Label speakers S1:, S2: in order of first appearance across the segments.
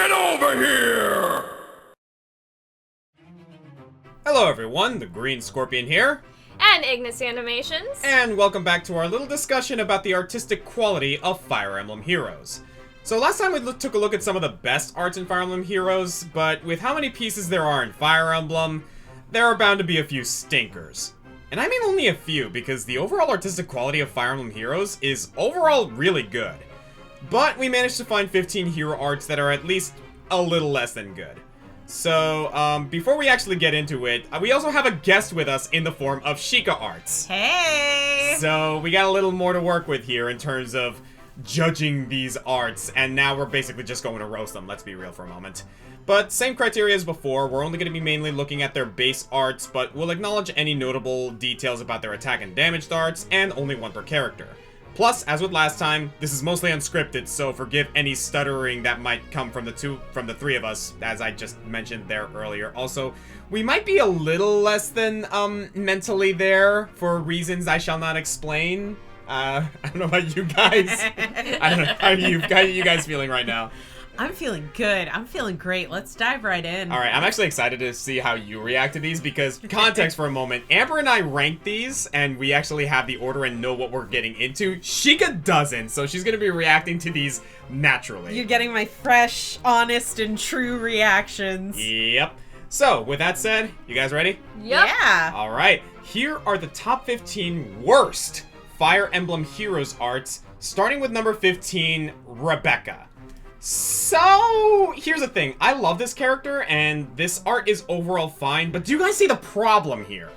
S1: Get over here!
S2: Hello everyone, the Green Scorpion here.
S3: And Ignis Animations.
S2: And welcome back to our little discussion about the artistic quality of Fire Emblem Heroes. So last time we took a look at some of the best arts in Fire Emblem Heroes, but with how many pieces there are in Fire Emblem, there are bound to be a few stinkers. And I mean only a few, because the overall artistic quality of Fire Emblem Heroes is overall really good. But we managed to find 15 hero arts that are at least a little less than good. So, before we actually get into it, we also have a guest with us in the form of Sheikah arts.
S4: Hey!
S2: So, we got a little more to work with here in terms of judging these arts, and now we're basically just going to roast them, let's be real for a moment. But same criteria as before, we're only going to be mainly looking at their base arts, but we'll acknowledge any notable details about their attack and damaged arts, and only one per character. Plus, as with last time, this is mostly unscripted, so forgive any stuttering that might come from the three of us, as I just mentioned there earlier. Also, we might be a little less than, mentally there, for reasons I shall not explain. I don't know about you guys. I don't know, how are you guys feeling right now?
S4: I'm feeling good. I'm feeling great. Let's dive right in.
S2: Alright, I'm actually excited to see how you react to these, because, context for a moment, Amber and I ranked these, and we actually have the order and know what we're getting into. Sheikah doesn't, so she's gonna be reacting to these naturally.
S4: You're getting my fresh, honest, and true reactions.
S2: Yep. So, with that said, you guys ready?
S3: Yep.
S4: Yeah.
S2: Alright, here are the top 15 worst Fire Emblem Heroes arts, starting with number 15, Rebecca. So, here's the thing. I love this character, and this art is overall fine, but do you guys see the problem here?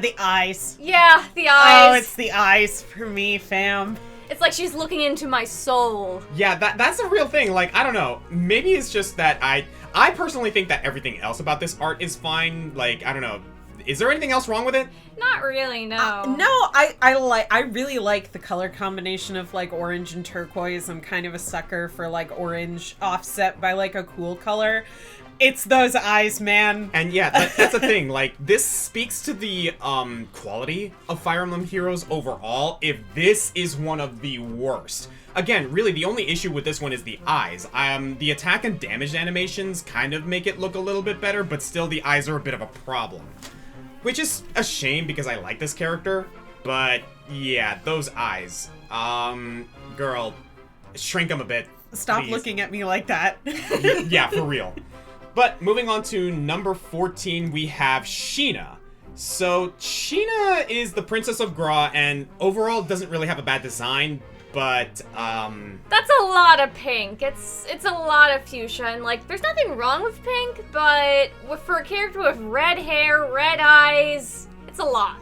S4: The eyes.
S3: Yeah, the eyes.
S4: Oh, it's the eyes for me, fam.
S3: It's like she's looking into my soul.
S2: Yeah, that's a real thing. Like, I don't know. Maybe it's just that I personally think that everything else about this art is fine. Like, I don't know. Is there anything else wrong with it?
S3: Not really, no.
S4: No, I really like the color combination of like orange and turquoise. I'm kind of a sucker for like orange offset by like a cool color. It's those eyes, man.
S2: And yeah, that's the thing. Like, this speaks to the quality of Fire Emblem Heroes overall, if this is one of the worst. Again, really, the only issue with this one is the eyes. The attack and damage animations kind of make it look a little bit better, but still the eyes are a bit of a problem. Which is a shame, because I like this character, but yeah, those eyes. Girl, shrink them a bit.
S4: Stop
S2: please.
S4: looking at me like that.
S2: Yeah, for real. But moving on to number 14, we have Sheena. So, Sheena is the Princess of Gra, and overall doesn't really have a bad design, but,
S3: That's a lot of pink. It's a lot of fuchsia, and like, there's nothing wrong with pink, but for a character with red hair, red eyes, it's a lot.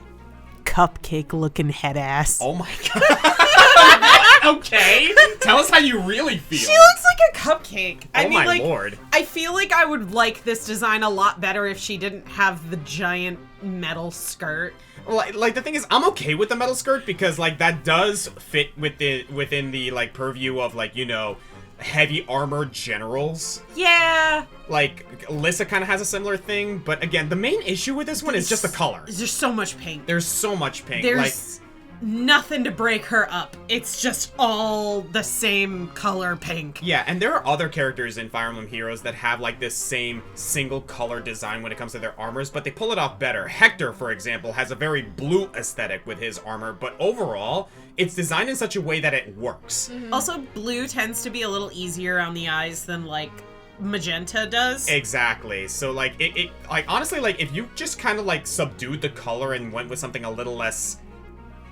S4: Cupcake looking head ass.
S2: oh my god. Okay, tell us how you really feel.
S4: She looks like a cupcake. I mean,
S2: my
S4: like,
S2: lord.
S4: I feel like I would like this design a lot better if she didn't have the giant metal skirt.
S2: Like the thing is, I'm okay with the metal skirt, because like that does fit within the like purview of, like, you know, heavy armor generals.
S4: Yeah.
S2: Like, Lissa kind of has a similar thing, but again, the main issue with this one is just the color.
S4: There's so much pink.
S2: There's so much pink.
S4: There's nothing to break her up. It's just all the same color pink.
S2: Yeah, and there are other characters in Fire Emblem Heroes that have like this same single color design when it comes to their armors, but they pull it off better. Hector, for example, has a very blue aesthetic with his armor, but overall, it's designed in such a way that it works.
S4: Mm-hmm. Also, blue tends to be a little easier on the eyes than like magenta does.
S2: Exactly. So like it like, honestly, like, if you just kind of like subdued the color and went with something a little less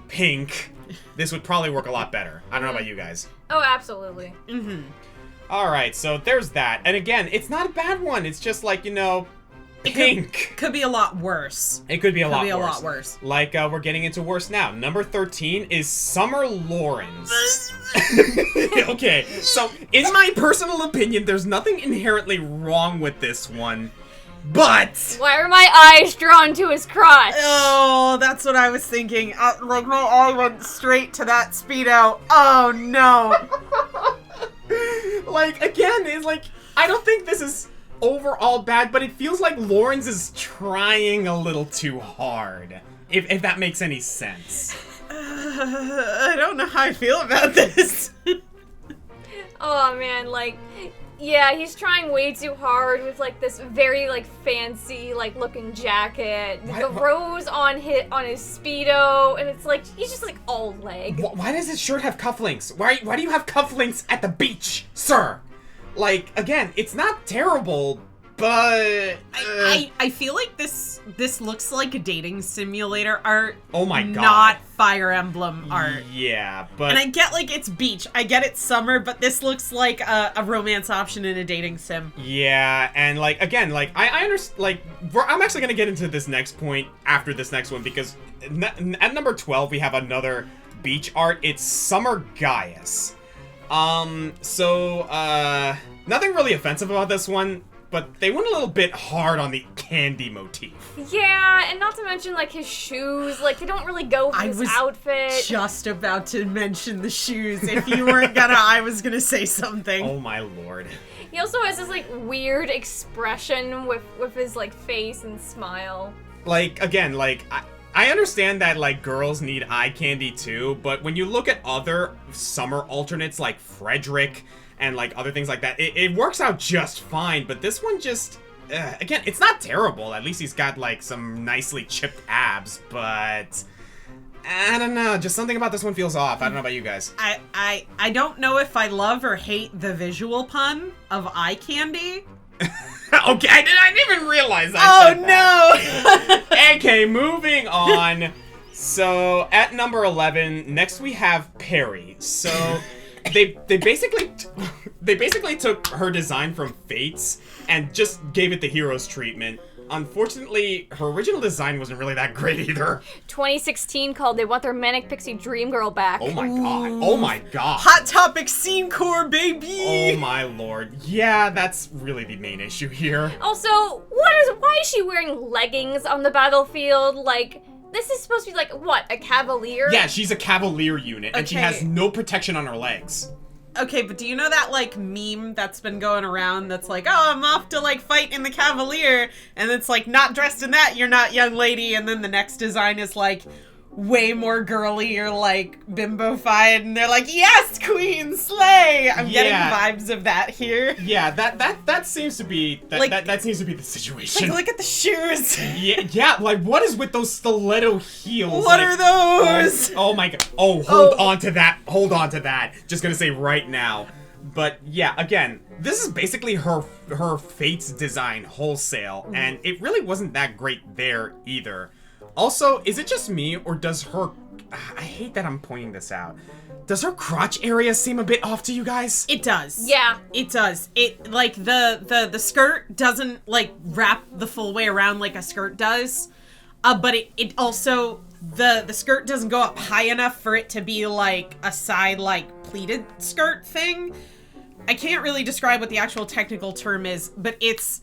S2: pink, this would probably work a lot better. I don't know about you guys.
S3: Oh, absolutely.
S4: Mm-hmm.
S2: Alright, so there's that. And again, it's not a bad one. It's just like, you know, pink.
S4: Could be a lot worse.
S2: It could be a lot worse.
S4: Could be a lot worse.
S2: Like, we're getting into worse now. Number 13 is Summer Lorenz. Okay, so in my personal opinion, there's nothing inherently wrong with this one. But
S3: Why are my eyes drawn to his crotch?
S4: Oh, that's what I was thinking. Like, my eye went straight to that Speedo. Oh, no.
S2: like, again, it's like, I don't think this is overall bad, but it feels like Lorenz is trying a little too hard. If that makes any sense.
S4: I don't know how I feel about this.
S3: Oh man, like, yeah, he's trying way too hard with like this very like fancy like looking jacket, with the rose on his speedo, and it's like he's just like all leg.
S2: Why does his shirt have cufflinks? Why do you have cufflinks at the beach, sir? Like, again, it's not terrible, but
S4: I feel like this looks like a dating simulator art.
S2: Oh my god.
S4: Not Fire Emblem art.
S2: Yeah, but...
S4: And I get, like, it's beach. I get it's summer, but this looks like a romance option in a dating sim.
S2: Yeah, and, like, again, like, I understand, like, I'm actually gonna get into this next point after this next one, because at number 12, we have another beach art. It's Summer Gaius. Nothing really offensive about this one, but they went a little bit hard on the candy motif.
S3: Yeah, and not to mention, like, his shoes. Like, they don't really go with his outfit.
S4: Just about to mention the shoes. If you weren't gonna, I was gonna say something.
S2: Oh my lord.
S3: He also has this, like, weird expression with his, like, face and smile.
S2: Like, again, like, I understand that, like, girls need eye candy too, but when you look at other summer alternates like Frederick and, like, other things like that, it works out just fine, but this one just... again, it's not terrible. At least he's got, like, some nicely chipped abs, but... I don't know, just something about this one feels off. I don't know about you guys.
S4: I don't know if I love or hate the visual pun of eye candy.
S2: Okay, I didn't even realize that.
S4: Oh, no!
S2: Okay, moving on. So, at number 11, next we have Peri. So... They basically took her design from Fates and just gave it the hero's treatment. Unfortunately, her original design wasn't really that great either.
S3: 2016 called They Want Their Manic Pixie Dream Girl Back.
S2: Oh my god. Oh my god.
S4: Hot Topic scene core, baby!
S2: Oh my lord. Yeah, that's really the main issue here.
S3: Also, why is she wearing leggings on the battlefield? Like, this is supposed to be like, what, a cavalier?
S2: Yeah, she's a cavalier unit, and she
S4: Okay.
S2: has no protection on her legs.
S4: Okay, but do you know that, like, meme that's been going around that's like, oh, I'm off to, like, fight in the Cavalier, and it's like, not dressed in that, you're not young lady, and then the next design is, like, way more girly or, like, bimbo-fied, and they're like, yes, queen, slay! I'm getting vibes of that here.
S2: Yeah, that seems to be, that seems to be the situation.
S4: Like, look at the shoes!
S2: Yeah, like, what is with those stiletto heels?
S4: What
S2: like,
S4: are those?
S2: Oh my god. Oh, hold on to that. Just gonna say right now. But yeah, again, this is basically her Fates design wholesale, and it really wasn't that great there either. Also, is it just me, or does her... I hate that I'm pointing this out. Does her crotch area seem a bit off to you guys?
S4: It does.
S3: Yeah.
S4: It does. It, like, the skirt doesn't, like, wrap the full way around like a skirt does. But it also... The skirt doesn't go up high enough for it to be, like, a side, like, pleated skirt thing. I can't really describe what the actual technical term is, but it's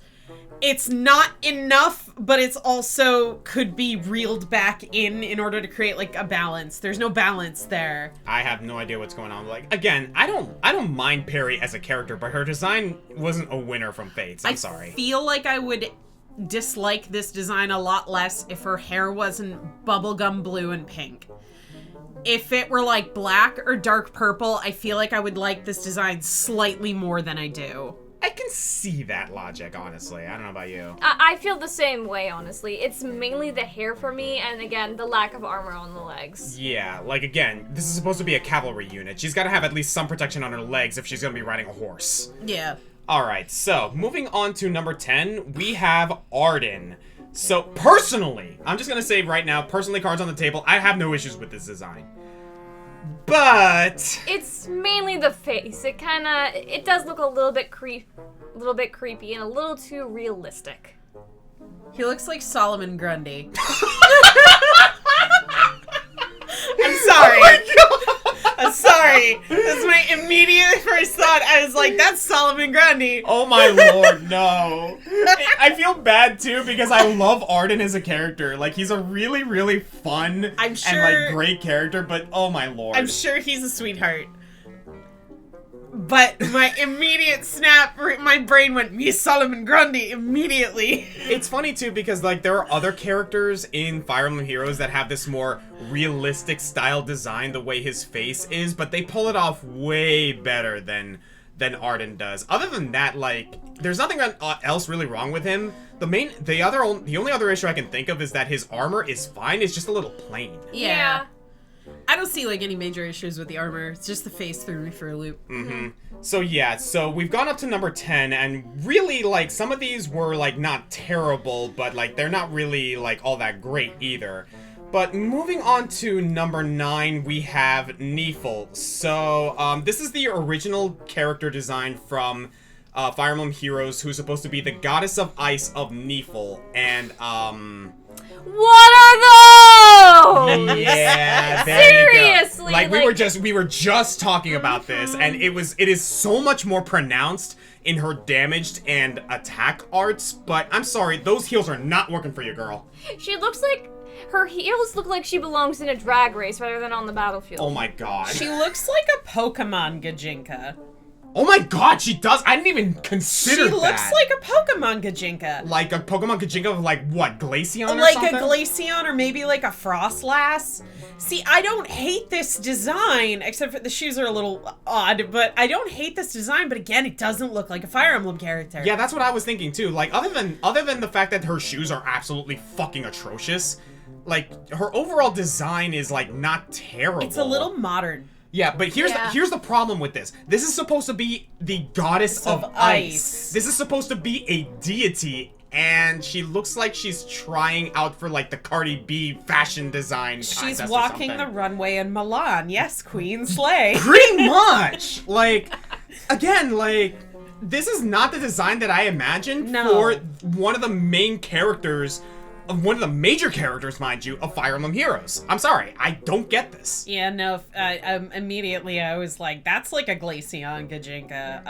S4: not enough, but it's also could be reeled back in order to create, like, a balance. There's no balance there.
S2: I have no idea what's going on. Like, again, I don't mind Peri as a character, but her design wasn't a winner from Fates. I'm sorry.
S4: I feel like I would dislike this design a lot less if her hair wasn't bubblegum blue and pink. If it were, like, black or dark purple, I feel like I would like this design slightly more than I do.
S2: I can see that logic, honestly. I don't know about you.
S3: I feel the same way, honestly. It's mainly the hair for me, and again, the lack of armor on the legs.
S2: Yeah, like, again, this is supposed to be a cavalry unit. She's got to have at least some protection on her legs if she's going to be riding a horse.
S4: Yeah.
S2: Alright, so, moving on to number 10, we have Arden. So, personally, I'm just going to say right now, personally, cards on the table, I have no issues with this design. But...
S3: It's mainly the face. It does look a little bit creepy and a little too realistic.
S4: He looks like Solomon Grundy. I'm sorry.
S2: Oh my god!
S4: I'm sorry. That's my immediate first thought. I was like, that's Solomon Grundy.
S2: Oh my lord, no. I feel bad too because I love Arden as a character. Like, he's a really, really fun and, like, great character, but oh my lord.
S4: I'm sure he's a sweetheart. But my immediate snap, my brain went, Miss Solomon Grundy immediately.
S2: It's funny too because, like, there are other characters in Fire Emblem Heroes that have this more realistic style design the way his face is, but they pull it off way better than than Arden does. Other than that, like, there's nothing else really wrong with him. The only other issue I can think of is that his armor is fine. It's just a little plain.
S4: Yeah. I don't see, like, any major issues with the armor. It's just the face threw me for a loop.
S2: Mm-hmm. So, yeah. So, we've gone up to number 10, and really, like, some of these were, like, not terrible, but, like, they're not really, like, all that great either. But moving on to number 9, we have Neefel. So, this is the original character design from Fire Emblem Heroes, who's supposed to be the goddess of ice of Neefel. And,
S3: what are those?
S2: Yeah, there
S3: Seriously,
S2: you go. Like, we were just talking about this, and it is so much more pronounced in her damaged and attack arts, but I'm sorry, those heels are not working for you, girl.
S3: She looks like her heels look like she belongs in a drag race rather than on the battlefield.
S2: Oh my god.
S4: She looks like a Pokemon Gajinka.
S2: Oh my god, she does! I didn't even consider that!
S4: She looks like a Pokemon Gajinka.
S2: Like a Pokemon Gajinka of, like, what, Glaceon or
S4: like
S2: something?
S4: Like a Glaceon or maybe like a Frostlass. See, I don't hate this design, except for the shoes are a little odd, but I don't hate this design, but again, it doesn't look like a Fire Emblem character.
S2: Yeah, that's what I was thinking too. Like, other than the fact that her shoes are absolutely fucking atrocious, like, her overall design is, like, not terrible.
S4: It's a little modern.
S2: Yeah, but here's the problem with this. This is supposed to be the goddess of ice. This is supposed to be a deity, and she looks like she's trying out for, like, the Cardi B fashion design contest.
S4: She's walking the runway in Milan. Yes, Queen Slay.
S2: Pretty much. Like, again, like, this is not the design that I imagined for one of the main characters, one of the major characters, mind you, of Fire Emblem Heroes. I'm sorry, I don't get this.
S4: Yeah, no, immediately I was like, that's like a Glaceon Gajinka.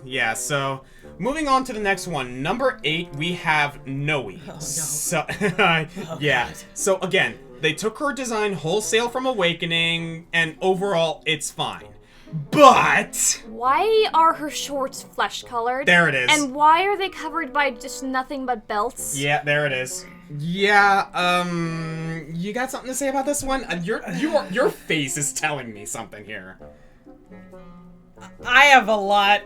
S2: Yeah, so, moving on to the next one. Number 8, we have Nowi.
S4: Oh, no.
S2: So,
S4: yeah.
S2: God. So, again, they took her design wholesale from Awakening, and overall, it's fine. But
S3: why are her shorts flesh-colored?
S2: There it is.
S3: And why are they covered by just nothing but belts?
S2: Yeah, there it is. Yeah, you got something to say about this one? Your face is telling me something here.
S4: I have a lot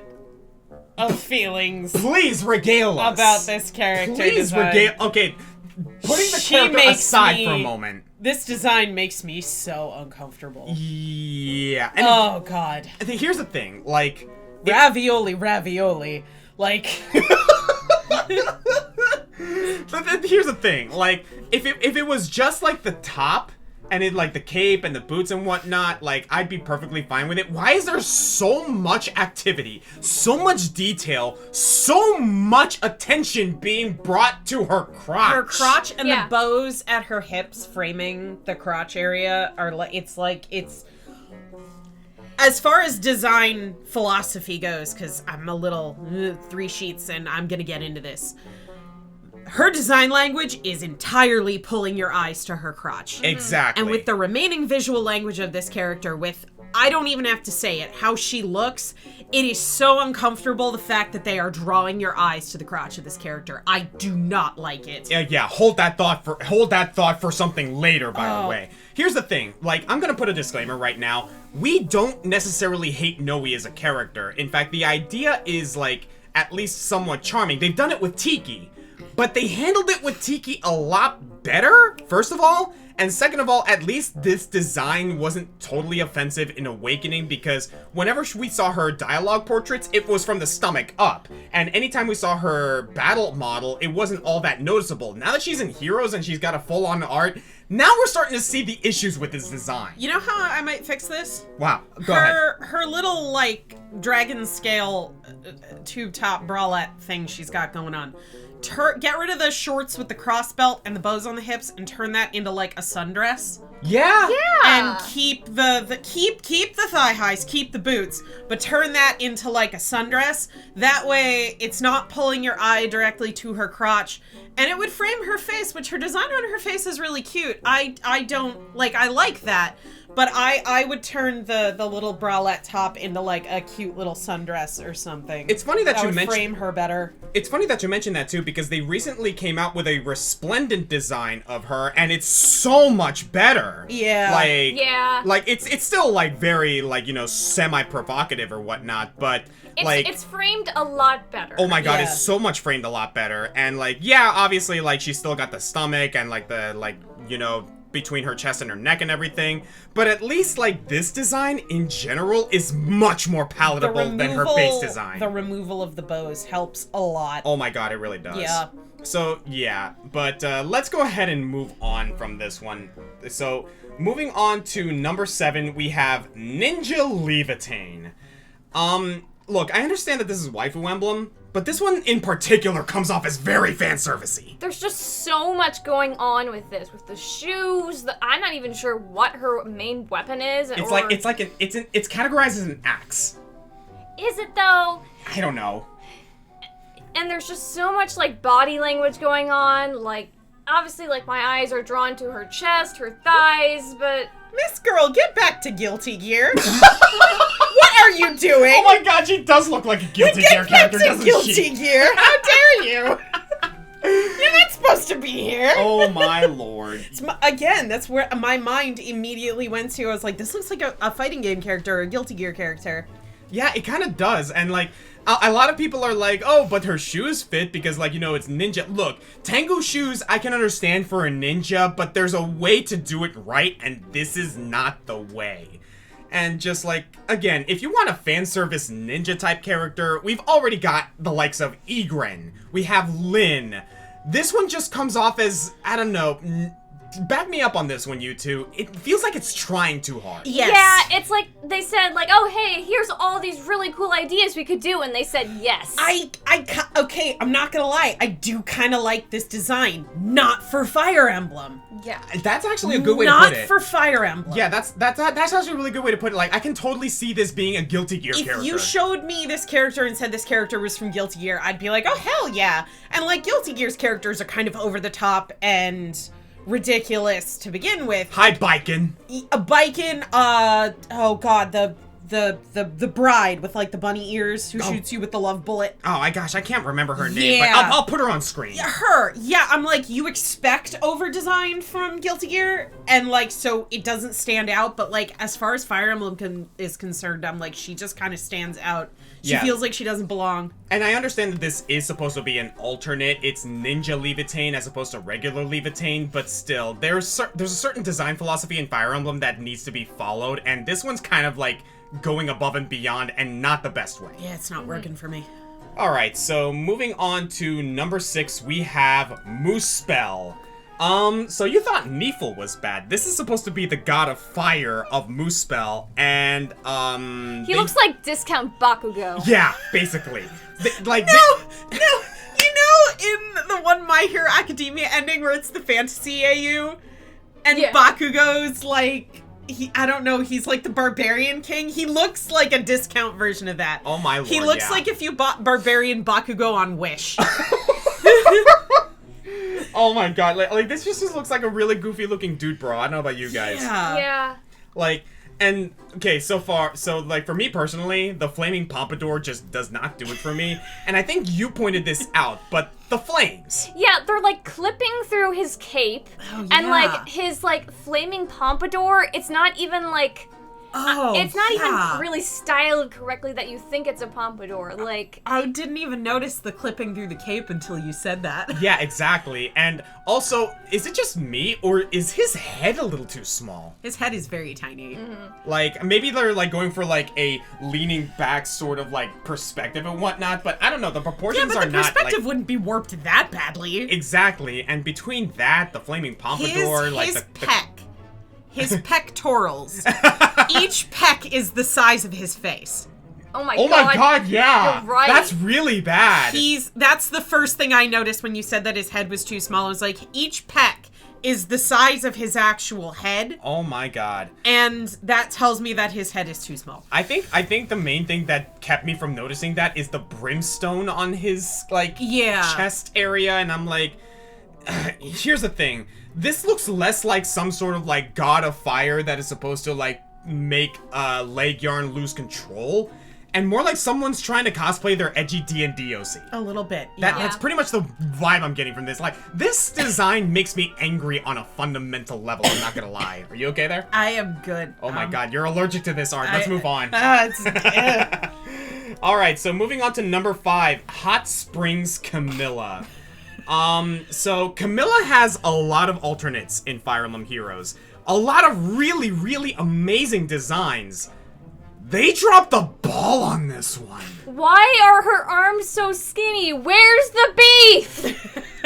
S4: of feelings.
S2: Please regale us
S4: about this character.
S2: Please regale. Okay, putting the character aside for a moment.
S4: This design makes me so uncomfortable.
S2: Yeah. And
S4: oh god.
S2: Here's the thing, like
S4: ravioli. Like
S2: here's the thing, like if it was just like the top and it like the cape and the boots and whatnot, like I'd be perfectly fine with it. Why is there so much activity, so much detail, so much attention being brought to her crotch?
S4: Her crotch and the bows at her hips framing the crotch area are like it's as far as design philosophy goes, because I'm a little 3 sheets and I'm gonna get into this. Her design language is entirely pulling your eyes to her crotch.
S2: Exactly.
S4: And with the remaining visual language of this character, with, I don't even have to say it, how she looks, it is so uncomfortable, the fact that they are drawing your eyes to the crotch of this character. I do not like it.
S2: Yeah, hold that thought for something later, by the way. Here's the thing, like, I'm gonna put a disclaimer right now. We don't necessarily hate Nowi as a character. In fact, the idea is, like, at least somewhat charming. They've done it with Tiki. But they handled it with Tiki a lot better, first of all. And second of all, at least this design wasn't totally offensive in Awakening, because whenever we saw her dialogue portraits, it was from the stomach up. And anytime we saw her battle model, it wasn't all that noticeable. Now that she's in Heroes and she's got a full-on art, now we're starting to see the issues with this design.
S4: You know how I might fix this?
S2: Wow, go ahead.
S4: Her little, like, dragon scale tube top bralette thing she's got going on. Get rid of the shorts with the cross belt and the bows on the hips and turn that into like a sundress.
S2: Yeah.
S4: And keep keep the thigh highs, keep the boots, but turn that into like a sundress. That way it's not pulling your eye directly to her crotch, and it would frame her face, which her design on her face is really cute. I don't like, I like that. But I would turn the little bralette top into like a cute little sundress or something.
S2: It's funny that you
S4: would
S2: mentioned
S4: frame her better.
S2: It's funny that you mentioned that too, because they recently came out with a resplendent design of her, and it's so much better.
S4: Yeah.
S2: Like it's still like very like, you know, semi-provocative or whatnot, but
S3: it's framed a lot better.
S2: Oh my god,
S4: Yeah.
S2: it's so much framed a lot better. And like, yeah, obviously like she's still got the stomach and like the like, you know, between her chest and her neck and everything, but at least like this design in general is much more palatable than her base design.
S4: The removal of the bows helps a lot.
S2: Oh my god, it really does.
S4: Yeah.
S2: So yeah, but let's go ahead and move on from this one. So moving on to number 7, we have Ninja Laevatein. Look, I understand that this is waifu emblem, but this one in particular comes off as very fan servicey.
S3: There's just so much going on with this, with the shoes. I'm not even sure what her main weapon is.
S2: It's categorized as an axe.
S3: Is it though?
S2: I don't know.
S3: And there's just so much like body language going on. Like obviously, like my eyes are drawn to her chest, her thighs, but.
S4: Miss Girl, get back to Guilty Gear. What are you doing?
S2: Oh my god, she does look like a Guilty Gear character, doesn't
S4: Guilty
S2: she?
S4: Gear. How dare you? You're not supposed to be here.
S2: Oh my lord.
S4: Again, that's where my mind immediately went to. I was like, this looks like a fighting game character or a Guilty Gear character.
S2: Yeah, it kind of does, and like, a lot of people are like, oh, but her shoes fit because, like, you know, it's ninja. Look, Tengu shoes, I can understand for a ninja, but there's a way to do it right, and this is not the way. And just like, again, if you want a fan service ninja type character, we've already got the likes of Igren. We have Lin. This one just comes off as, I don't know, back me up on this one, you two. It feels like it's trying too hard.
S4: Yes.
S3: Yeah, it's like they said, like, oh, hey, here's all these really cool ideas we could do, and they said yes.
S4: Okay, I'm not gonna lie. I do kind of like this design. Not for Fire Emblem.
S3: Yeah.
S2: That's actually a good way to put it.
S4: Not for Fire Emblem.
S2: Yeah, that's actually a really good way to put it. Like, I can totally see this being a Guilty Gear character.
S4: If you showed me this character and said this character was from Guilty Gear, I'd be like, oh, hell yeah. And, like, Guilty Gear's characters are kind of over the top and ridiculous to begin with.
S2: Hi, Biken.
S4: A Biken, oh god, the bride with like the bunny ears who shoots you with the love bullet.
S2: Oh my gosh, I can't remember her name,
S4: Yeah.
S2: but I'll put her on screen.
S4: Her, yeah, I'm like, you expect over-design from Guilty Gear, and like, so it doesn't stand out, but like, as far as Fire Emblem is concerned, I'm like, she just kind of stands out. She feels like she doesn't belong.
S2: And I understand that this is supposed to be an alternate. It's Ninja Laevatein as opposed to regular Laevatein, but still, there's a certain design philosophy in Fire Emblem that needs to be followed, and this one's kind of like going above and beyond and not the best way.
S4: Yeah, it's not working for me.
S2: Alright, so moving on to number 6, we have Muspell. So you thought Neefel was bad. This is supposed to be the god of fire of Muspell, and,
S3: he looks like Discount Bakugo.
S2: Yeah, basically.
S4: No, you know, in the one My Hero Academia ending where it's the fantasy AU, and Bakugo's like, I don't know, he's like the barbarian king. He looks like a discount version of that.
S2: Oh my lord,
S4: he looks like if you bought barbarian Bakugo on Wish.
S2: Oh my god, like this just looks like a really goofy looking dude, bro. I don't know about you guys.
S3: Yeah.
S2: Like, and, okay, so like, for me personally, the flaming pompadour just does not do it for me. And I think you pointed this out, but the flames.
S3: Yeah, they're, like, clipping through his cape.
S4: Oh,
S3: and,
S4: yeah.
S3: like, his, like, flaming pompadour, it's not even, like... it's not even really styled correctly that you think it's a pompadour. Like,
S4: I didn't even notice the clipping through the cape until you said that.
S2: Yeah, exactly. And also, is it just me, or is his head a little too small?
S4: His head is very tiny.
S3: Mm-hmm.
S2: Like, maybe they're, like, going for, like, a leaning back sort of, like, perspective and whatnot, but I don't know, the proportions are not,
S4: Yeah, but the perspective wouldn't be warped that badly.
S2: Exactly, and between that, the flaming pompadour,
S4: His pectorals. Each pec is the size of his face.
S3: oh my
S2: Oh
S3: god.
S2: my god, yeah!
S3: You're right.
S2: That's really bad.
S4: That's the first thing I noticed when you said that his head was too small. I was like, each pec is the size of his actual head.
S2: Oh my god.
S4: And that tells me that his head is too small.
S2: I think the main thing that kept me from noticing that is the brimstone on his, like,
S4: Yeah.
S2: chest area, and I'm like, here's the thing. This looks less like some sort of, like, god of fire that is supposed to, like, make, leg yarn lose control. And more like someone's trying to cosplay their edgy D&D OC.
S4: A little bit.
S2: That's pretty much the vibe I'm getting from this. Like, this design makes me angry on a fundamental level, I'm not gonna lie. Are you okay there?
S4: I am good.
S2: Oh my god, you're allergic to this art. Let's move on. Alright, so moving on to number 5, Hot Springs Camilla. So Camilla has a lot of alternates in Fire Emblem Heroes. A lot of really, really amazing designs. They dropped the ball on this one.
S3: Why are her arms so skinny? Where's the beef?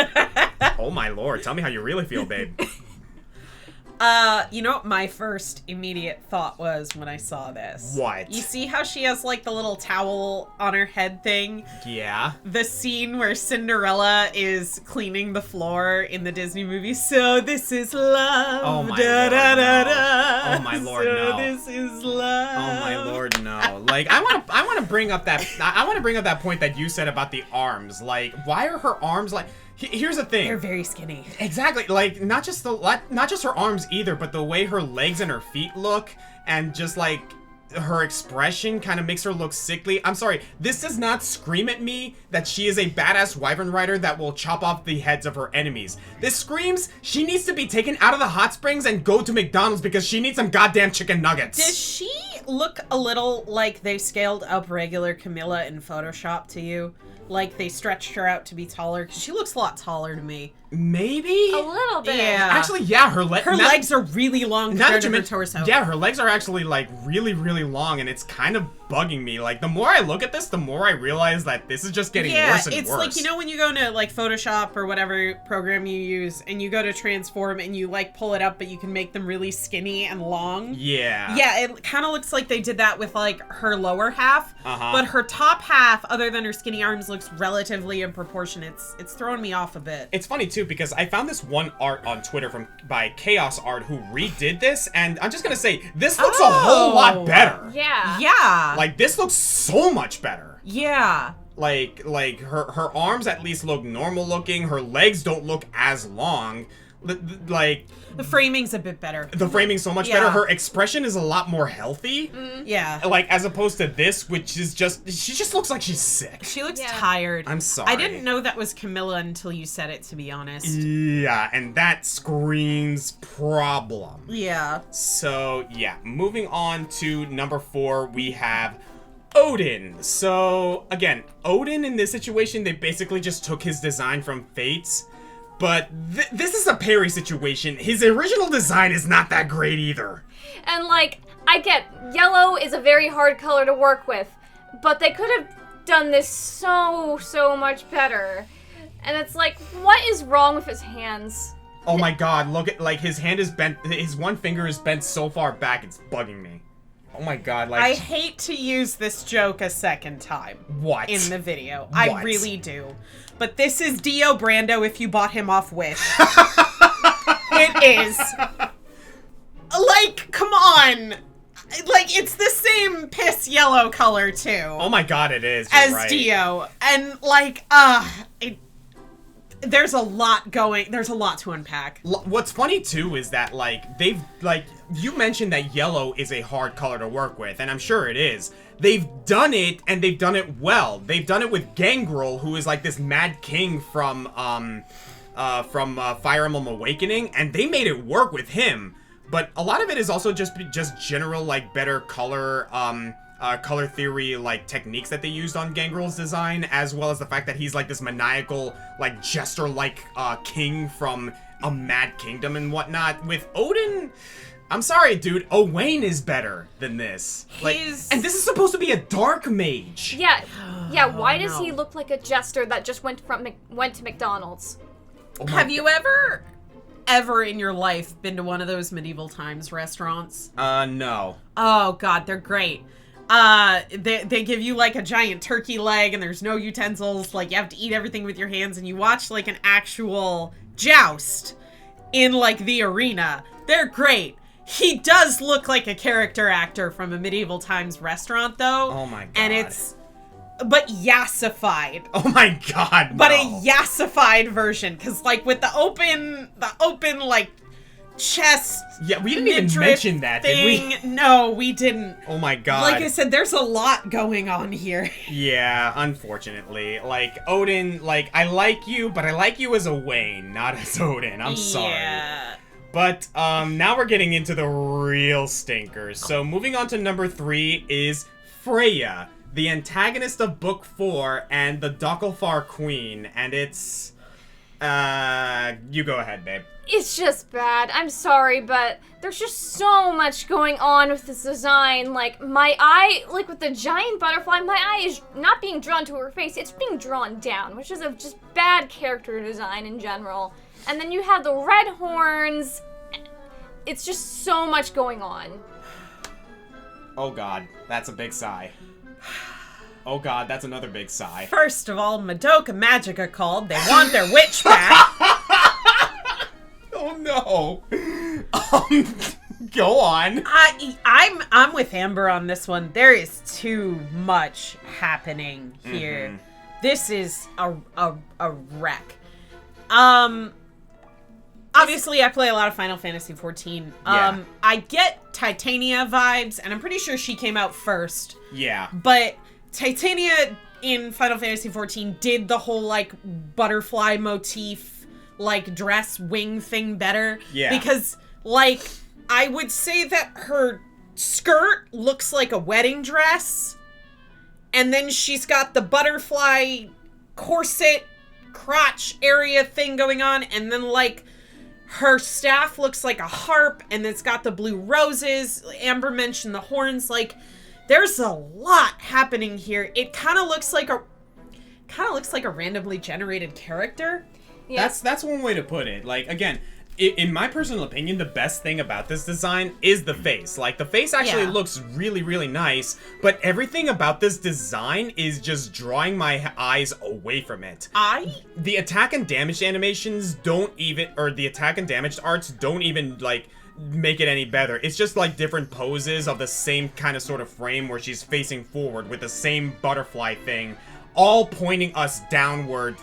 S2: Oh my lord, tell me how you really feel, babe.
S4: You know what my first immediate thought was when I saw this?
S2: What?
S4: You see how she has, like, the little towel on her head thing?
S2: Yeah.
S4: The scene where Cinderella is cleaning the floor in the Disney movie, so this is love.
S2: Oh my
S4: da,
S2: lord,
S4: da, da,
S2: no.
S4: da.
S2: Oh my lord,
S4: so
S2: no.
S4: this is love.
S2: Oh my lord, no. Like, I want to bring up that point that you said about the arms. Like, why are her arms like... Here's the thing.
S4: They're very skinny.
S2: Exactly. Like, not just her arms either, but the way her legs and her feet look, and just like her expression kind of makes her look sickly. I'm sorry, this does not scream at me that she is a badass wyvern rider that will chop off the heads of her enemies. This screams she needs to be taken out of the hot springs and go to McDonald's because she needs some goddamn chicken nuggets.
S4: Does she look a little like they scaled up regular Camilla in Photoshop to you? Like they stretched her out to be taller? Because she looks a lot taller to me.
S2: Maybe?
S3: A little bit.
S4: Yeah.
S2: Actually, yeah, her
S4: legs are really long compared to her torso.
S2: Yeah, her legs are actually, like, really, really long, and it's kind of bugging me. Like, the more I look at this, the more I realize that this is just getting worse and worse.
S4: Yeah, it's like, you know when you go into, like, Photoshop or whatever program you use, and you go to transform, and you, like, pull it up, but you can make them really skinny and long?
S2: Yeah.
S4: Yeah, it kind of looks like they did that with, like, her lower half,
S2: Uh-huh.
S4: but her top half, other than her skinny arms, looks relatively in proportion. It's throwing me off a bit.
S2: It's funny, too, because I found this one art on Twitter by Chaos Art who redid this, and I'm just gonna say, this looks a whole lot better.
S3: Yeah.
S4: Yeah.
S2: Like, this looks so much better.
S4: Yeah.
S2: Like her arms at least look normal looking, her legs don't look as long. Like,
S4: the framing's a bit better.
S2: the framing's so much better. Her expression is a lot more healthy.
S4: Yeah.
S2: Like, as opposed to this, which is just, she just looks like she's sick.
S4: She looks tired.
S2: I'm sorry.
S4: I didn't know that was Camilla until you said it, to be honest.
S2: Yeah, and that screams problem.
S4: Yeah.
S2: So, yeah, moving on to number 4, we have Odin. So, again, Odin in this situation, they basically just took his design from Fates. But this is a Peri situation. His original design is not that great either.
S3: And, like, I get yellow is a very hard color to work with, but they could have done this so much better. And it's like, what is wrong with his hands?
S2: Oh my god, look at, like, his hand is bent, his one finger is bent so far back, it's bugging me. Oh my god, like...
S4: I hate to use this joke a second time.
S2: What?
S4: In the video.
S2: What?
S4: I really do. But this is Dio Brando if you bought him off Wish. It is. Like, come on. Like, it's the same piss yellow color, too.
S2: Oh my god, it is. You're
S4: as
S2: right.
S4: Dio. And, like, there's a lot to unpack.
S2: What's funny, too, is that, like, you mentioned that yellow is a hard color to work with, and I'm sure it is. They've done it, and they've done it well. They've done it with Gangrel, who is, like, this mad king from Fire Emblem Awakening, and they made it work with him. But a lot of it is also just general, like, better color theory, like, techniques that they used on Gangrel's design, as well as the fact that he's, like, this maniacal, like, jester-like, king from a mad kingdom and whatnot. With Odin, I'm sorry, dude, Owain is better than this. Like, and this is supposed to be a dark mage.
S3: Yeah, why does he look like a jester that just went to McDonald's?
S4: Have you ever in your life been to one of those medieval times restaurants?
S2: No.
S4: Oh god, they're great. They give you like a giant turkey leg and there's no utensils, like you have to eat everything with your hands, and you watch like an actual joust in like the arena. They're great. He does look like a character actor from a medieval times restaurant though.
S2: Oh my god.
S4: And it's but yassified.
S2: Oh my god,
S4: But
S2: no.
S4: a yassified version, because, like, with the open, like, chest.
S2: Yeah, we didn't even
S4: midriff
S2: mention that, did
S4: thing.
S2: we?
S4: No, we didn't.
S2: Oh my god.
S4: Like I said, there's a lot going on here.
S2: Yeah, unfortunately. Like, Odin, like, I like you, but I like you as a Wayne, not as Odin. I'm sorry.
S4: Yeah.
S2: But, now we're getting into the real stinkers. So, moving on to number 3 is Freyja, the antagonist of Book 4 and the Dokkalfar Queen. And it's... you go ahead, babe.
S3: It's just bad. I'm sorry, but there's just so much going on with this design. Like, my eye, like with the giant butterfly, my eye is not being drawn to her face, it's being drawn down, which is a just bad character design in general. And then you have the red horns. It's just so much going on.
S2: Oh god, that's a big sigh. Oh god, that's another big sigh.
S4: First of all, Madoka Magica called. They want their witch back.
S2: Oh no. Go on.
S4: I'm with Amber on this one. There is too much happening here.
S2: Mm-hmm.
S4: This is a wreck. Obviously, I play a lot of Final Fantasy XIV.
S2: Yeah.
S4: I get Titania vibes, and I'm pretty sure she came out first.
S2: Yeah.
S4: But Titania in Final Fantasy XIV did the whole, like, butterfly motif, like, dress wing thing better.
S2: Yeah.
S4: Because, like, I would say that her skirt looks like a wedding dress, and then she's got the butterfly corset crotch area thing going on, and then, like, her staff looks like a harp, and it's got the blue roses. Amber mentioned the horns. Like, there's a lot happening here. It kind of looks like a randomly generated character.
S3: Yeah.
S2: That's one way to put it. Like, again, in my personal opinion, the best thing about this design is the face. Like, the face actually looks really, really nice, but everything about this design is just drawing my eyes away from it. The attack and damage animations don't even, or the attack and damage arts don't even, like, make it any better. It's just, like, different poses of the same kind of sort of frame where she's facing forward with the same butterfly thing, all pointing us downward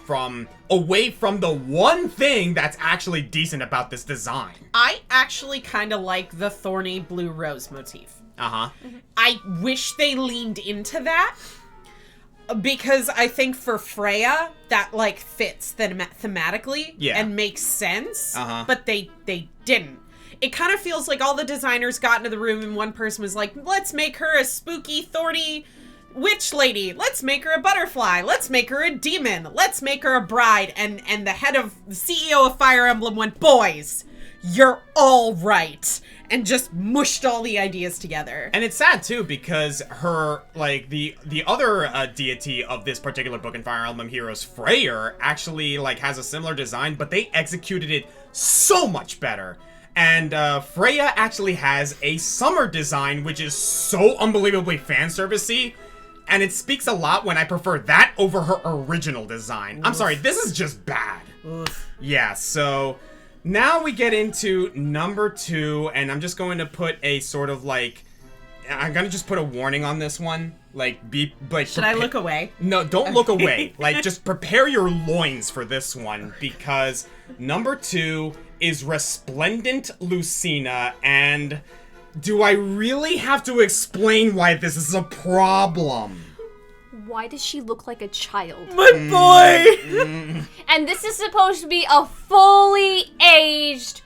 S2: away from the one thing that's actually decent about this design.
S4: I actually kind of like the thorny blue rose motif.
S2: Uh-huh.
S4: I wish they leaned into that, because I think for Freyja, that, like, fits thematically and makes sense, but they didn't. It kind of feels like all the designers got into the room and one person was like, let's make her a spooky, thorny witch lady. Let's make her a butterfly. Let's make her a demon. Let's make her a bride. And the CEO of Fire Emblem went, boys, you're all right. And just mushed all the ideas together.
S2: And it's sad, too, because her, like, the other deity of this particular book in Fire Emblem Heroes, Freyja, actually, like, has a similar design, but they executed it so much better. And Freyja actually has a summer design, which is so unbelievably fan-service-y. And it speaks a lot when I prefer that over her original design. I'm sorry, this is just bad.
S4: Oof.
S2: Yeah, so now we get into number 2, and I'm just going to put a sort of, like, I'm gonna just put a warning on this one. Like,
S4: should I look away?
S2: No, don't look away. Like, just prepare your loins for this one, because number 2 is Resplendent Lucina, and do I really have to explain why this is a problem?
S3: Why does she look like a child?
S4: My boy!
S3: And this is supposed to be a fully aged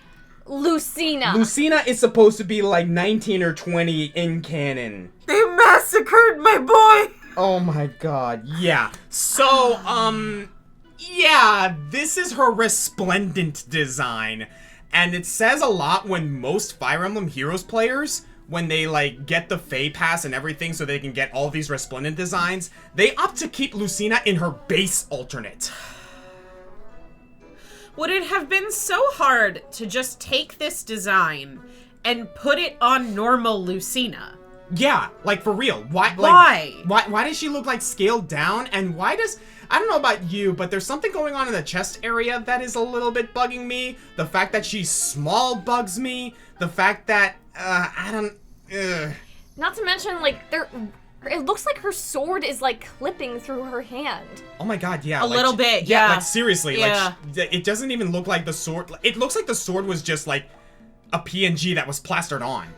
S3: Lucina.
S2: Lucina is supposed to be like 19 or 20 in canon.
S4: They massacred my boy!
S2: Oh my god, yeah. So, yeah, this is her resplendent design. And it says a lot when most Fire Emblem Heroes players, when they, like, get the Fey Pass and everything so they can get all these resplendent designs, they opt to keep Lucina in her base alternate.
S4: Would it have been so hard to just take this design and put it on normal Lucina?
S2: Yeah, like, for real. Why? Why does she look, like, scaled down? And why does... I don't know about you, but there's something going on in the chest area that is a little bit bugging me. The fact that she's small bugs me. The fact that, I don't...
S3: Not to mention, like, it looks like her sword is like clipping through her hand.
S2: Oh my god, yeah.
S4: A little bit, yeah.
S2: Like seriously,
S4: Yeah.
S2: like it doesn't even look like the sword. It looks like the sword was just like a PNG that was plastered on.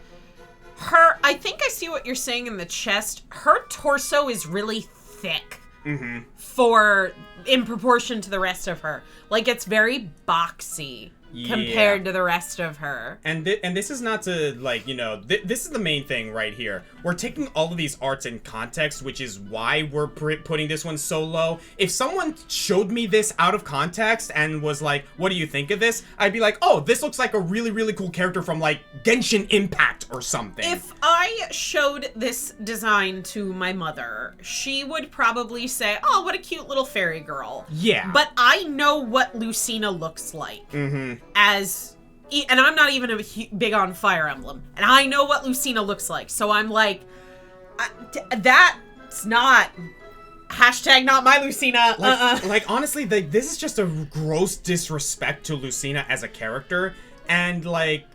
S4: I think I see what you're saying in the chest. Her torso is really thick. In proportion to the rest of her. Like, it's very boxy compared to the rest of her.
S2: And this is not to, like, you know, this is the main thing right here. We're taking all of these arts in context, which is why we're putting this one so low. If someone showed me this out of context and was like, what do you think of this? I'd be like, oh, this looks like a really, really cool character from, like, Genshin Impact or something.
S4: If I showed this design to my mother, she would probably say, oh, what a cute little fairy girl.
S2: Yeah.
S4: But I know what Lucina looks like. And I'm not even big on Fire Emblem. And I know what Lucina looks like. So I'm like, that's not... Hashtag not my Lucina.
S2: Like honestly, this is just a gross disrespect to Lucina as a character. And, like,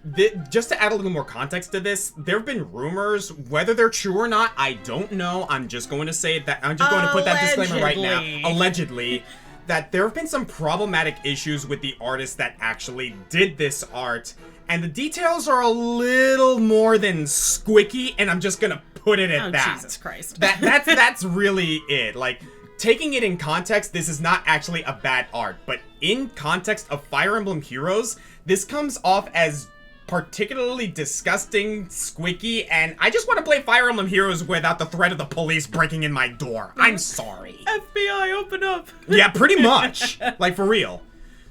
S2: just to add a little more context to this, there have been rumors, whether they're true or not, I don't know. I'm just going to say that, I'm just going to put that disclaimer right now. Allegedly. That there have been some problematic issues with the artist that actually did this art. And the details are a little more than squicky, and I'm just going to put it at that.
S4: Jesus Christ.
S2: That's really it. Like, taking it in context, this is not actually a bad art, but in context of Fire Emblem Heroes, this comes off as particularly disgusting, squicky, and I just want to play Fire Emblem Heroes without the threat of the police breaking in my door. I'm sorry.
S4: FBI, open up.
S2: Yeah, pretty much. Like, for real.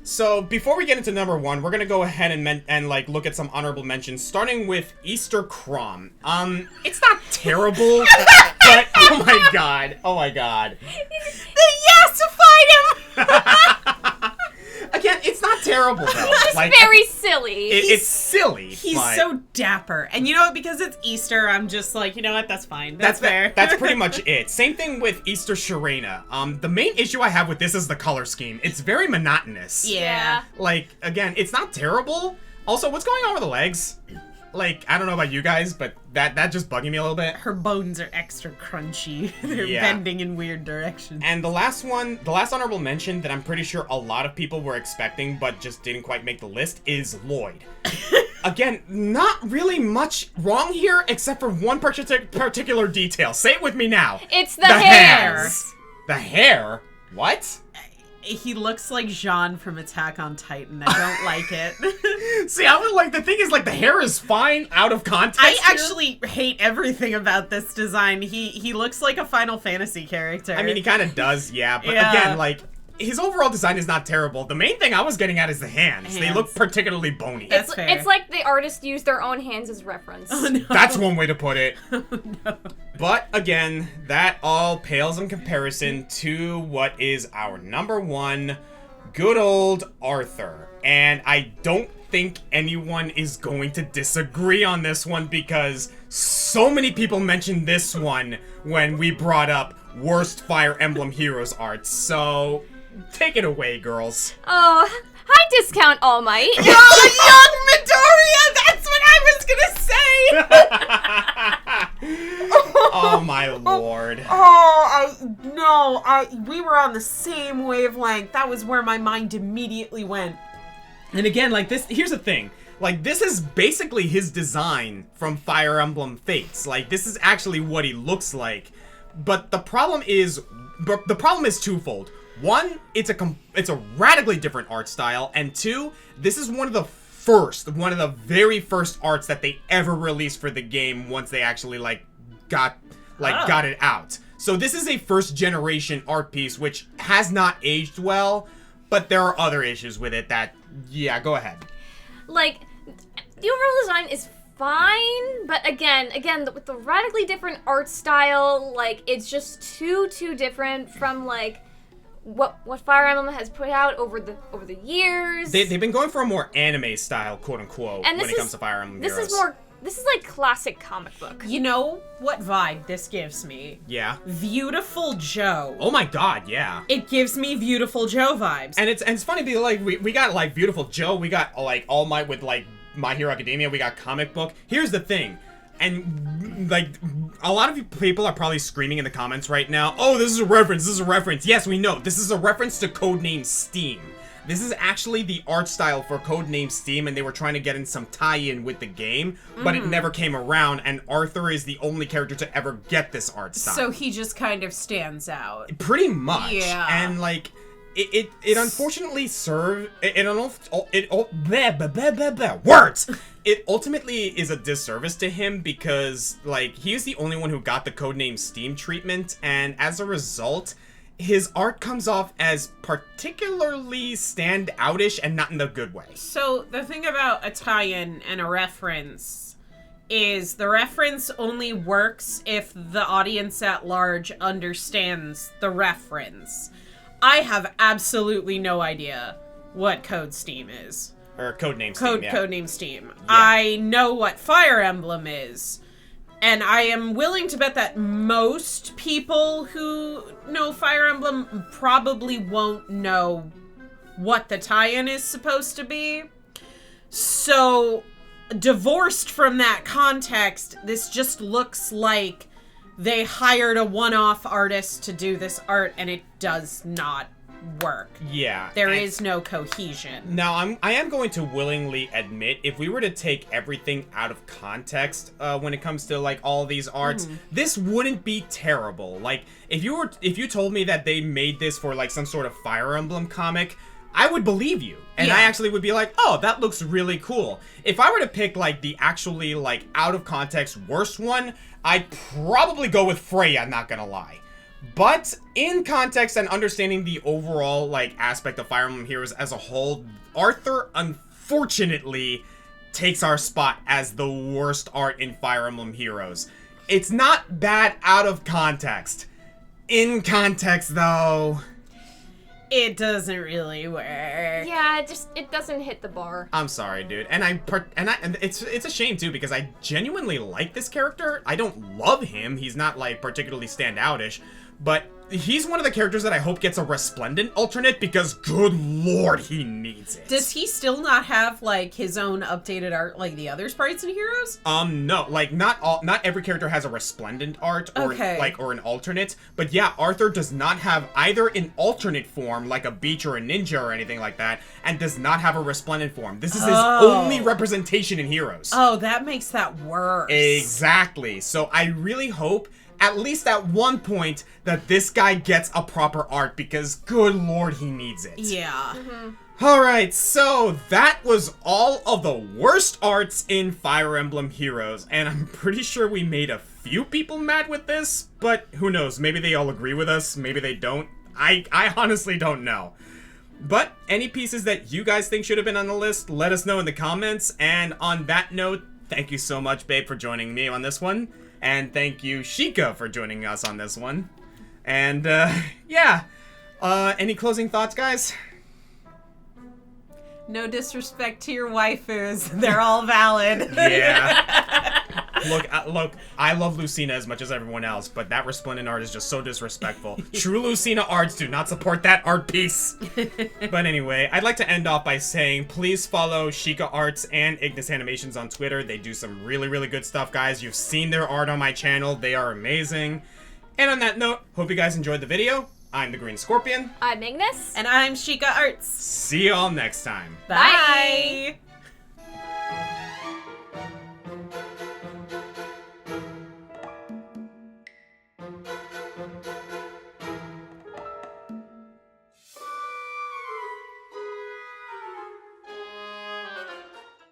S2: So, before we get into number one, we're gonna go ahead and like, look at some honorable mentions, starting with Easter Crom. It's not terrible, but oh my god.
S4: They yassified him!
S2: Again, it's not terrible, though.
S3: It's just very silly.
S2: It's silly.
S4: He's
S2: but
S4: so dapper. And you know what? Because it's Easter, I'm just like, you know what? That's fine. That's fair.
S2: That's pretty much it. Same thing with Easter Sheena. The main issue I have with this is the color scheme. It's very monotonous.
S4: Yeah.
S2: Like, again, it's not terrible. Also, what's going on with the legs? Like, I don't know about you guys, but that just bugging me a little bit.
S4: Her bones are extra crunchy. They're bending in weird directions.
S2: And the last honorable mention that I'm pretty sure a lot of people were expecting but just didn't quite make the list is Lloyd. Again, not really much wrong here except for one particular detail. Say it with me now.
S3: It's the hair.
S2: Hands. The hair? What?
S4: He looks like Jean from Attack on Titan. I don't like it.
S2: See, I would like, the thing is, like, the hair is fine out of context
S4: I
S2: here.
S4: actually hate everything about this design. He looks like a Final Fantasy character.
S2: I mean, he kind of does, yeah. But
S4: Yeah.
S2: again, like, his overall design is not terrible. The main thing I was getting at is the hands. They look particularly bony.
S4: That's fair.
S3: It's like the artist used their own hands as reference.
S4: Oh, no.
S2: That's one way to put it.
S4: Oh, no.
S2: But again, that all pales in comparison to what is our number one, good old Arthur. And I don't think anyone is going to disagree on this one because so many people mentioned this one when we brought up worst Fire Emblem Heroes art. So take it away, girls.
S3: Oh, hi, Discount All Might.
S4: Oh, young Midoriya! That's what I was gonna say!
S2: Oh my lord.
S4: We were on the same wavelength. That was where my mind immediately went.
S2: And again, like this, here's the thing. Like, this is basically his design from Fire Emblem Fates. Like, this is actually what he looks like. But the problem is twofold. One, it's a radically different art style, and two, this is one of the very first arts that they ever released for the game once they actually got it out. So this is a first generation art piece which has not aged well, but there are other issues with it that, yeah, go ahead.
S3: Like, the overall design is fine, but again, with the radically different art style, like, it's just too different from, like, what Fire Emblem has put out over the years.
S2: They've been going for a more anime style, quote unquote, when it comes to Fire Emblem Heroes.
S3: This is like classic comic book.
S4: You know what vibe this gives me?
S2: Yeah.
S4: Beautiful Joe.
S2: Oh my god, yeah.
S4: It gives me Beautiful Joe vibes.
S2: And it's funny because, like, we got, like, Beautiful Joe, we got, like, All Might with, like, My Hero Academia, we got Comic Book. Here's the thing. And, like, a lot of people are probably screaming in the comments right now, oh, this is a reference, this is a reference. Yes, we know. This is a reference to Codename Steam. This is actually the art style for Codename Steam, and they were trying to get in some tie-in with the game, but it never came around, and Arthur is the only character to ever get this art style.
S4: So he just kind of stands out.
S2: Pretty much.
S4: Yeah.
S2: And, like, it unfortunately served... Words! It ultimately is a disservice to him because, like, he is the only one who got the Codename Steam treatment, and as a result, his art comes off as particularly stand-outish and not in the good way.
S4: So the thing about a tie-in and a reference is the reference only works if the audience at large understands the reference. I have absolutely no idea what Code Steam is.
S2: Or Codename Steam, yeah.
S4: Codename Steam. Yeah. I know what Fire Emblem is. And I am willing to bet that most people who know Fire Emblem probably won't know what the tie-in is supposed to be. So, divorced from that context, this just looks like they hired a one-off artist to do this art, and it does not work.
S2: Yeah.
S4: There is no cohesion.
S2: Now, I am going to willingly admit, if we were to take everything out of context when it comes to, like, all these arts, this wouldn't be terrible. Like, if you told me that they made this for, like, some sort of Fire Emblem comic, I would believe you. And I actually would be like, oh, that looks really cool. If I were to pick, like, the actually, like, out of context worst one, I'd probably go with Freyja, not gonna lie. But in context and understanding the overall, like, aspect of Fire Emblem Heroes as a whole, Arthur, unfortunately, takes our spot as the worst art in Fire Emblem Heroes. It's not bad out of context. In context, though,
S4: it doesn't really work.
S3: Yeah, it doesn't hit the bar.
S2: I'm sorry, dude. And it's a shame too because I genuinely like this character. I don't love him. He's not, like, particularly standoutish, but he's one of the characters that I hope gets a Resplendent alternate because, good lord, he needs it.
S4: Does he still not have, like, his own updated art like the other sprites in Heroes?
S2: No, like, not every character has a Resplendent art or, or an alternate, but yeah, Arthur does not have either an alternate form, like a Beach or a Ninja or anything like that, and does not have a Resplendent form. This is his only representation in Heroes.
S4: Oh, that makes that worse.
S2: Exactly. So I really hope, at least at one point, that this guy gets a proper art because, good lord, he needs it.
S4: Yeah.
S2: Alright, so that was all of the worst arts in Fire Emblem Heroes, and I'm pretty sure we made a few people mad with this, but who knows, maybe they all agree with us, maybe they don't. I honestly don't know. But any pieces that you guys think should have been on the list, let us know in the comments, and on that note, thank you so much, babe, for joining me on this one. And thank you, Sheikah, for joining us on this one. And, yeah. Any closing thoughts, guys?
S4: No disrespect to your waifus. They're all valid.
S2: Yeah. Look, I love Lucina as much as everyone else, but that Resplendent art is just so disrespectful. True Lucina arts do not support that art piece. But anyway, I'd like to end off by saying, please follow Sheikah Arts and Ignis Animations on Twitter. They do some really, really good stuff, guys. You've seen their art on my channel. They are amazing. And on that note, hope you guys enjoyed the video. I'm the Green Scorpion.
S3: I'm Ignis.
S4: And I'm Sheikah Arts.
S2: See y'all next time.
S4: Bye.